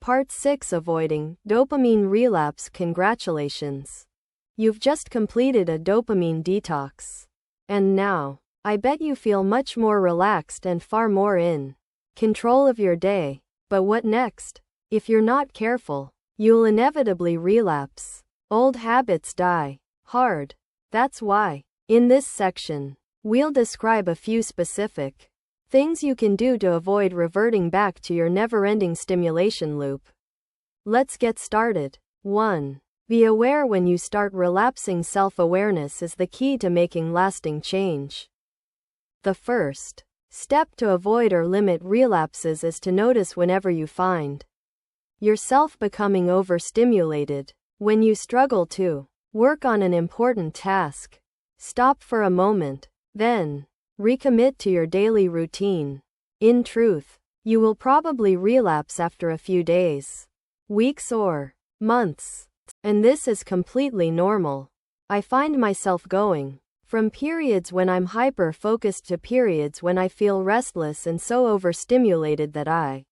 Part 6, Avoiding Dopamine Relapse. Congratulations! You've just completed a dopamine detox. And now, I bet you feel much more relaxed and far more in control of your day. But what next? If you're not careful, you'll inevitably relapse. Old habits die hard. That's why, in this section, we'll describe a few specific things you can do to avoid reverting back to your never-ending stimulation loop. Let's get started. 1. Be aware when you start relapsing. Self-awareness is the key to making lasting change. The first step to avoid or limit relapses is to notice whenever you find yourself becoming overstimulated. When you struggle to work on an important task, stop for a moment, then recommit to your daily routine. In truth, you will probably relapse after a few days, weeks, or months. And this is completely normal. I find myself going from periods when I'm hyper-focused to periods when I feel restless and so overstimulated that I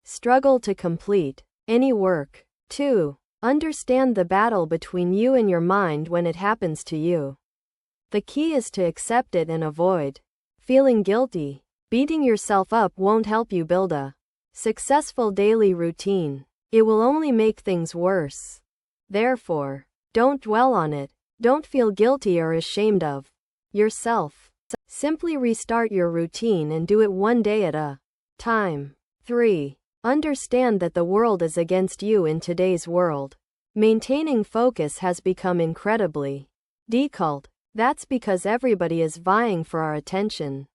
struggle to complete any work. 2. Understand the battle between you and your mind when it happens to you. The key is to accept it and avoid feeling guilty. Beating yourself up won't help you build a successful daily routine. It will only make things worse. Therefore, don't dwell on it. Don't feel guilty or ashamed of yourself. Simply restart your routine and do it one day at a time. 3. Understand that the world is against you in today's world. Maintaining focus has become incredibly difficult. That's because everybody is vying for our attention.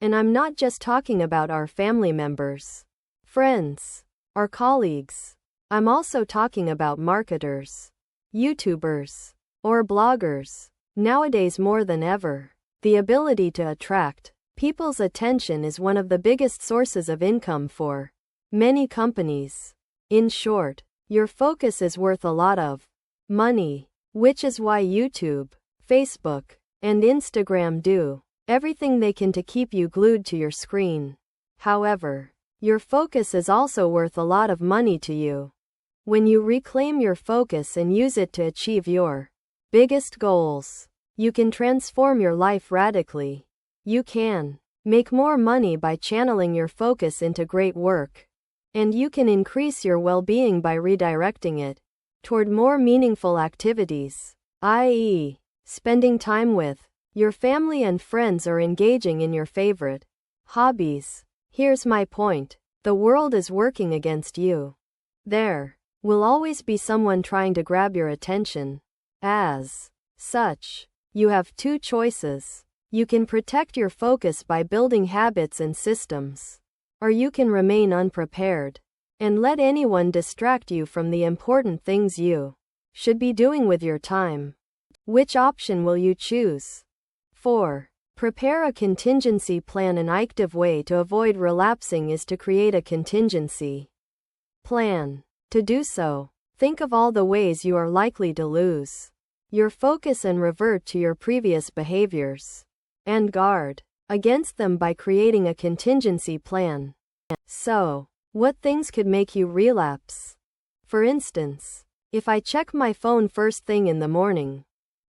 And I'm not just talking about our family members, friends, or colleagues. I'm also talking about marketers, YouTubers, or bloggers. Nowadays more than ever, the ability to attract people's attention is one of the biggest sources of income for many companies. In short, your focus is worth a lot of money, which is why YouTube, Facebook, and Instagram do everything they can to keep you glued to your screen. However, your focus is also worth a lot of money to you. When you reclaim your focus and use it to achieve your biggest goals, you can transform your life radically. You can make more money by channeling your focus into great work. And you can increase your well-being by redirecting it toward more meaningful activities, i.e., spending time with your family and friends or engaging in your favorite hobbies. Here's my point. The world is working against you. There will always be someone trying to grab your attention. As such, you have two choices. You can protect your focus by building habits and systems, or you can remain unprepared and let anyone distract you from the important things you should be doing with your time. Which option will you choose? 4. Prepare a contingency plan. An active way to avoid relapsing is to create a contingency plan. To do so, think of all the ways you are likely to lose your focus and revert to your previous behaviors, and guard against them by creating a contingency plan. So, what things could make you relapse? For instance, if I check my phone first thing in the morning,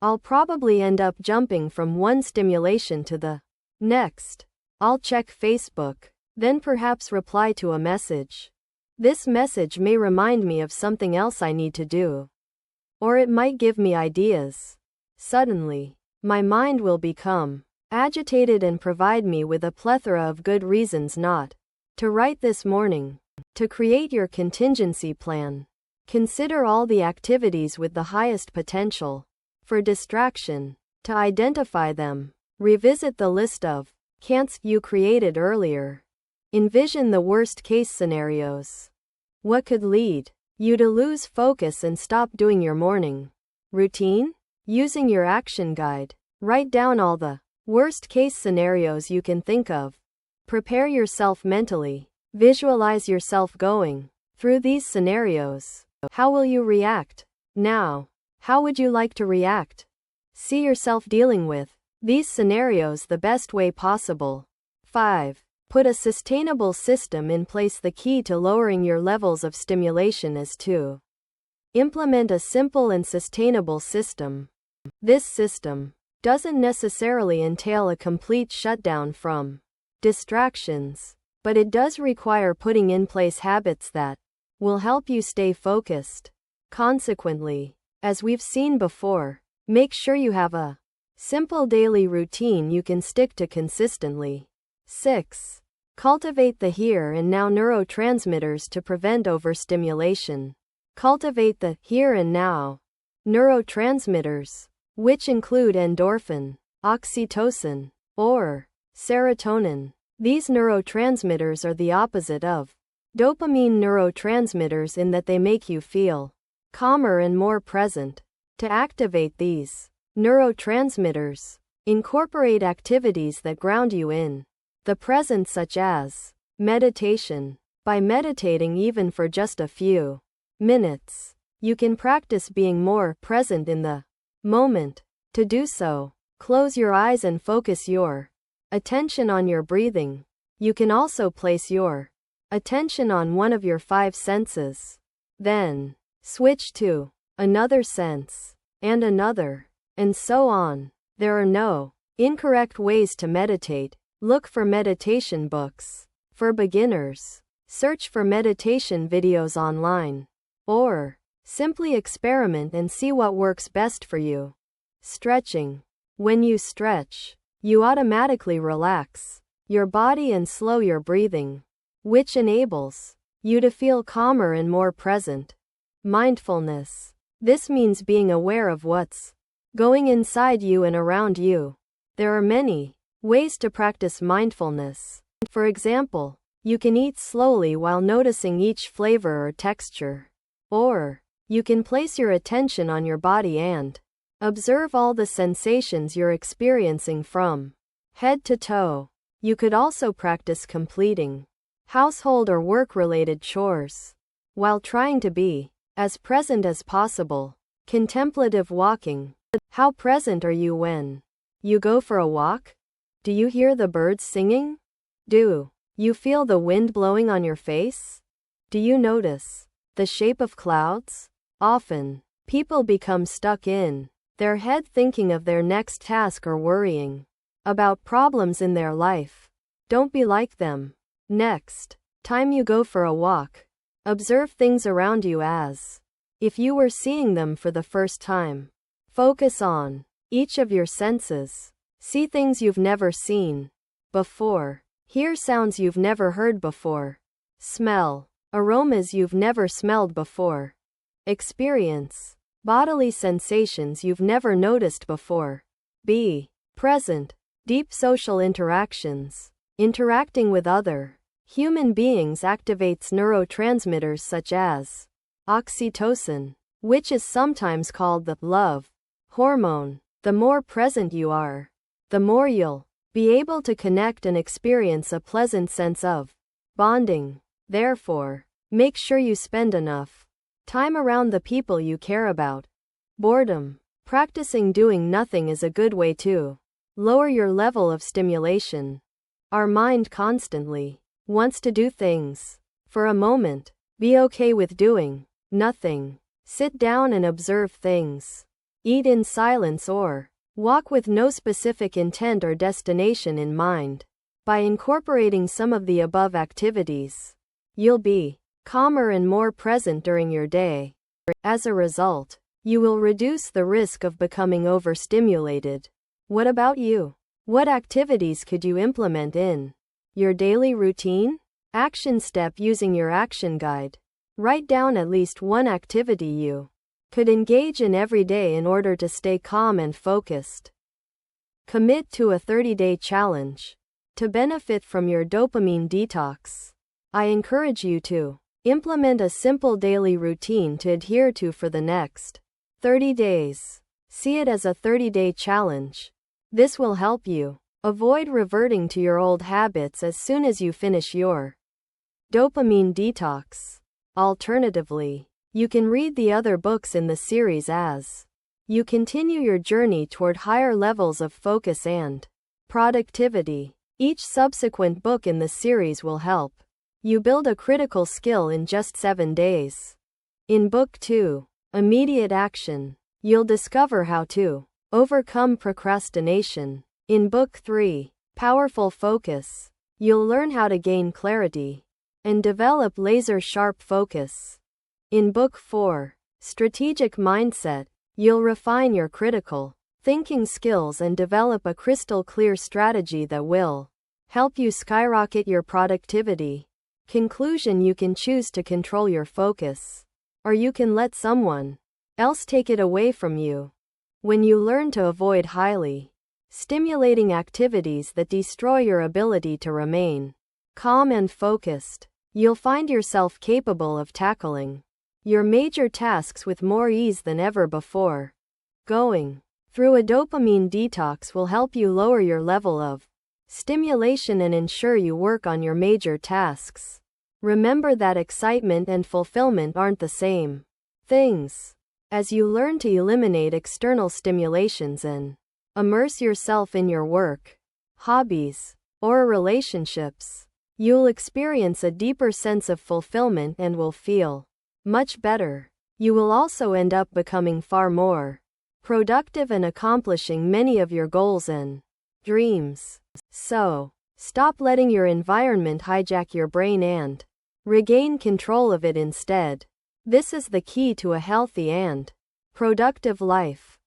I'll probably end up jumping from one stimulation to the next. I'll check Facebook, then perhaps reply to a message. This message may remind me of something else I need to do. Or it might give me ideas. Suddenly, my mind will become agitated and provide me with a plethora of good reasons not to write this morning. To create your contingency plan, consider all the activities with the highest potential for distraction. To identify them, revisit the list of can'ts you created earlier. Envision the worst-case scenarios. What could lead you to lose focus and stop doing your morning routine? Using your action guide, write down all the worst-case scenarios you can think of. Prepare yourself mentally. Visualize yourself going through these scenarios. How will you react? Now, how would you like to react? See yourself dealing with these scenarios the best way possible. 5. put a sustainable system in place. The key to lowering your levels of stimulation is to implement a simple and sustainable system. This system doesn't necessarily entail a complete shutdown from distractions, but it does require putting in place habits that will help you stay focused. Consequently, as we've seen before, make sure you have a simple daily routine you can stick to consistently. 6. Cultivate the here and now neurotransmitters to prevent overstimulation. Cultivate the here and now neurotransmitters, which include endorphin, oxytocin, or serotonin. These neurotransmitters are the opposite of dopamine neurotransmitters in that they make you feel calmer and more present. To activate these neurotransmitters, incorporate activities that ground you in the present, such as meditation. By meditating even for just a few minutes, you can practice being more present in the moment. To do so, close your eyes and focus your attention on your breathing. You can also place your attention on one of your 5 senses. Then, switch to another sense, and another, and so on. There are no incorrect ways to meditate. Look for meditation books. For beginners, search for meditation videos online, or simply experiment and see what works best for you. Stretching. When you stretch, you automatically relax your body and slow your breathing, which enables you to feel calmer and more present. Mindfulness. This means being aware of what's going inside you and around you. There are many ways to practice mindfulness. For example, you can eat slowly while noticing each flavor or texture. Or, you can place your attention on your body and observe all the sensations you're experiencing from head to toe. You could also practice completing household or work-related chores while trying to be as present as possible. Contemplative walking. How present are you when you go for a walk? Do you hear the birds singing? Do you feel the wind blowing on your face? Do you notice the shape of clouds? Often, people become stuck in their head thinking of their next task or worrying about problems in their life. Don't be like them. Next time you go for a walk, observe things around you as if you were seeing them for the first time. Focus on each of your senses. See things you've never seen before. Hear sounds you've never heard before. Smell aromas you've never smelled before. Experience bodily sensations you've never noticed before. Be present. Deep social interactions. Interacting with other human beings activates neurotransmitters such as oxytocin, which is sometimes called the love hormone. The more present you are, the more you'll be able to connect and experience a pleasant sense of bonding. Therefore, make sure you spend enough time around the people you care about. Boredom. Practicing doing nothing is a good way to lower your level of stimulation. Our mind constantly wants to do things. For a moment, be okay with doing nothing. Sit down and observe things. Eat in silence or walk with no specific intent or destination in mind. By incorporating some of the above activities, you'll be calmer and more present during your day. As a result, you will reduce the risk of becoming overstimulated. What about you? What activities could you implement in your daily routine? Action step using your action guide. Write down at least one activity you could engage in every day in order to stay calm and focused. Commit to a 30-day challenge. To benefit from your dopamine detox, I encourage you to implement a simple daily routine to adhere to for the next 30 days. See it as a 30-day challenge. This will help you avoid reverting to your old habits as soon as you finish your dopamine detox. Alternatively, you can read the other books in the series as you continue your journey toward higher levels of focus and productivity. Each subsequent book in the series will help you build a critical skill in just 7 days. In Book 2, Immediate Action, you'll discover how to overcome procrastination. In Book 3, Powerful Focus, you'll learn how to gain clarity and develop laser-sharp focus. In Book 4, Strategic Mindset, you'll refine your critical thinking skills and develop a crystal-clear strategy that will help you skyrocket your productivity. Conclusion: you can choose to control your focus, or you can let someone else take it away from you. When you learn to avoid highly stimulating activities that destroy your ability to remain calm and focused, you'll find yourself capable of tackling your major tasks with more ease than ever before. Going through a dopamine detox will help you lower your level of stimulation and ensure you work on your major tasks. Remember that excitement and fulfillment aren't the same things. As you learn to eliminate external stimulations and immerse yourself in your work, hobbies, or relationships, you'll experience a deeper sense of fulfillment and will feel much better. You will also end up becoming far more productive and accomplishing many of your goals and dreams. So, stop letting your environment hijack your brain and regain control of it instead. This is the key to a healthy and productive life.